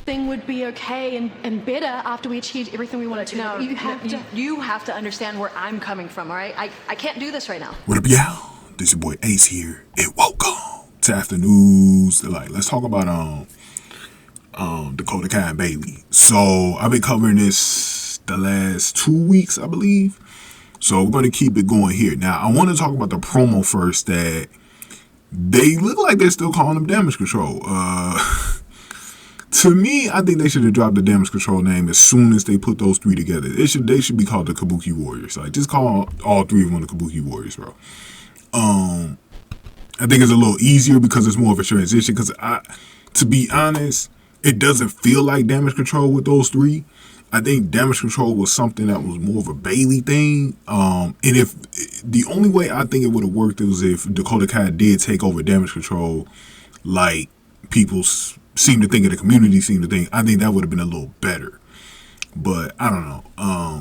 thing would be okay and better after we achieved everything we wanted to. No, you have to understand where I'm coming from, all right? I can't do this right now. What up, y'all? This your boy Ace here, and welcome to After News. Let's talk about Dakota and Bayley. So I've been covering this the last 2 weeks, I believe. So we're going to keep it going here. Now I want to talk about the promo first. That they look like they're still calling them Damage Control. To me, I think they should have dropped the Damage Control name as soon as they put those three together. They should be called the Kabuki Warriors. Like, just call all three of them the Kabuki Warriors, bro. I think it's a little easier because it's more of a transition. Because to be honest, it doesn't feel like Damage Control with those three. I think Damage Control was something that was more of a Bayley thing. And if the only way I think it would have worked was if Dakota Kai did take over Damage Control, like people seem to think, of the community seem to think. I think that would have been a little better. But I don't know.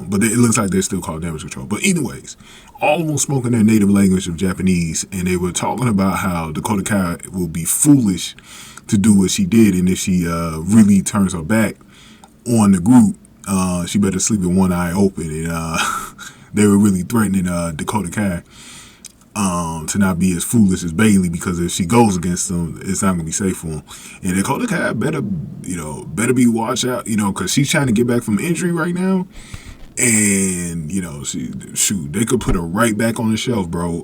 But it looks like they're still called Damage Control. But anyways, all of them spoke in their native language of Japanese, and they were talking about how Dakota Kai will be foolish to do what she did, and if she really turns her back on the group, she better sleep with one eye open. And they were really threatening Dakota Kai to not be as foolish as Bayley, because if she goes against them, it's not gonna be safe for them. And Dakota Kai better be watch out, because she's trying to get back from injury right now. And they could put her right back on the shelf, bro.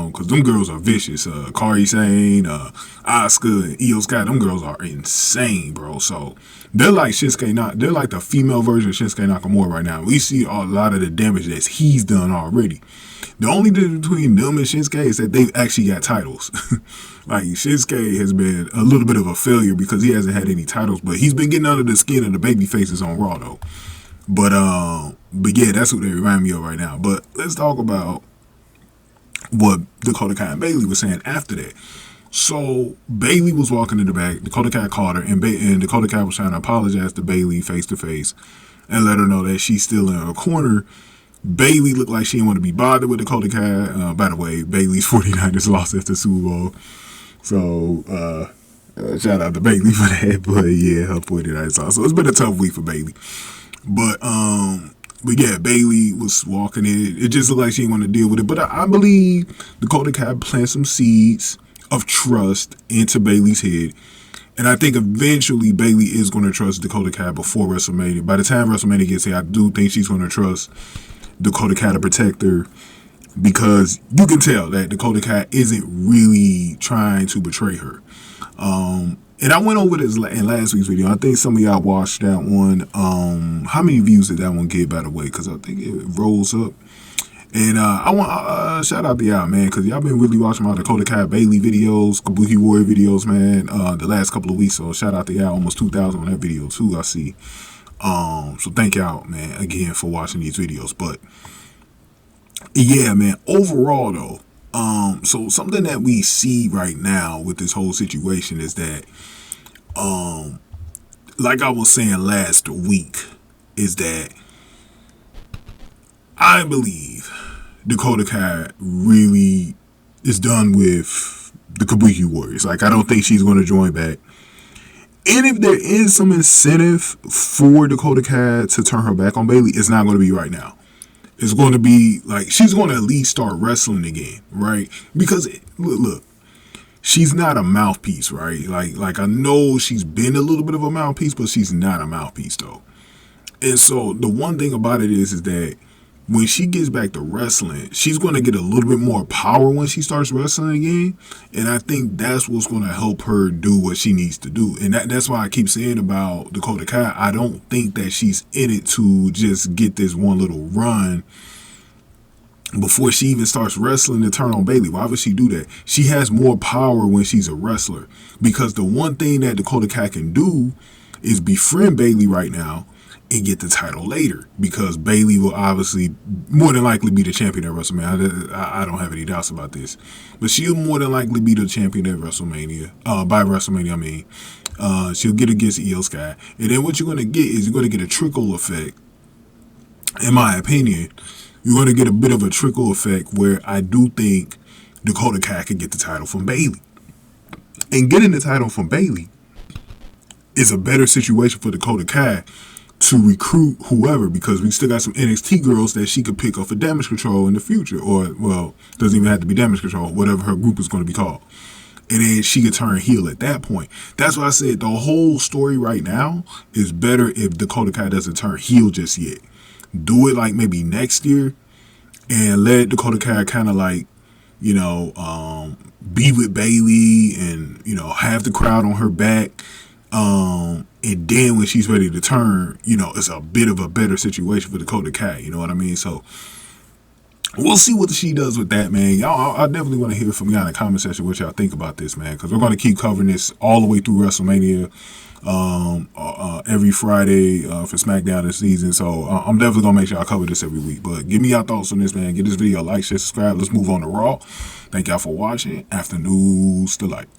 Because them girls are vicious. Kairi Sane, Asuka, and Iyo Sky, them girls are insane, bro. So they're like they're like the female version of Shinsuke Nakamura right now. We see a lot of the damage that he's done already. The only difference between them and Shinsuke is that they've actually got titles. Like, Shinsuke has been a little bit of a failure because he hasn't had any titles, but he's been getting under the skin of the baby faces on Raw, though. But yeah, that's what they remind me of right now. But let's talk about what Dakota Kai and Bayley was saying after that. So Bayley was walking in the back. Dakota Kai caught her, and Dakota Kai was trying to apologize to Bayley face to face and let her know that she's still in her corner. Bayley looked like she didn't want to be bothered with Dakota Kai. By the way, Bayley's 49ers lost at the Super Bowl. So shout out to Bayley for that. But yeah, her 49ers lost. So it's been a tough week for Bayley. But yeah, Bayley was walking in. It just looked like she didn't want to deal with it. But I believe Dakota Kai planted some seeds of trust into Bayley's head. And I think eventually Bayley is going to trust Dakota Kai before WrestleMania. By the time WrestleMania gets here, I do think she's going to trust Dakota Kai to protect her. Because you can tell that Dakota Kai isn't really trying to betray her. And I went over this in last week's video. I think some of y'all watched that one. How many views did that one get, by the way? Because I think it rolls up. And I want shout out to y'all, man, because y'all been really watching my Dakota Kai Bayley videos, Kabuki Warrior videos, man, the last couple of weeks. So shout out to y'all, almost 2,000 on that video too, I see. So thank y'all, man, again for watching these videos. But yeah, man, overall though, so something that we see right now with this whole situation is that, like I was saying last week, is that I believe Dakota Kai really is done with the Kabuki Warriors. Like, I don't think she's going to join back. And if there is some incentive for Dakota Kai to turn her back on Bayley, it's not going to be right now. It's going to be like she's going to at least start wrestling again, right? Because look, she's not a mouthpiece, right? Like I know she's been a little bit of a mouthpiece, but she's not a mouthpiece though. And so the one thing about it is that when she gets back to wrestling, she's going to get a little bit more power when she starts wrestling again. And I think that's what's going to help her do what she needs to do. And that's why I keep saying about Dakota Kai, I don't think that she's in it to just get this one little run before she even starts wrestling to turn on Bayley. Why would she do that? She has more power when she's a wrestler. Because the one thing that Dakota Kai can do is befriend Bayley right now and get the title later, because Bayley will obviously more than likely be the champion at WrestleMania. I don't have any doubts about this, but she'll more than likely be the champion at WrestleMania. By WrestleMania, I mean, she'll get against Iyo Sky, and then what you're going to get is you're going to get a trickle effect. In my opinion, you're going to get a bit of a trickle effect where I do think Dakota Kai could get the title from Bayley, and getting the title from Bayley is a better situation for Dakota Kai to recruit whoever, because we still got some NXT girls that she could pick up for Damage Control in the future, or, well, doesn't even have to be Damage Control, whatever her group is going to be called. And then she could turn heel at that point. That's why I said the whole story right now is better if Dakota Kai doesn't turn heel just yet. Do it like maybe next year and let Dakota Kai kind of like, you know, be with Bayley and, you know, have the crowd on her back. And then when she's ready to turn, you know, it's a bit of a better situation for Dakota Kai. You know what I mean? So we'll see what she does with that, man. Y'all, I definitely want to hear from y'all in the comment section what y'all think about this, man, because we're going to keep covering this all the way through WrestleMania every Friday for SmackDown this season. So I'm definitely going to make sure I cover this every week. But give me your thoughts on this, man. Give this video a like, share, subscribe. Let's move on to Raw. Thank y'all for watching. After News Delight.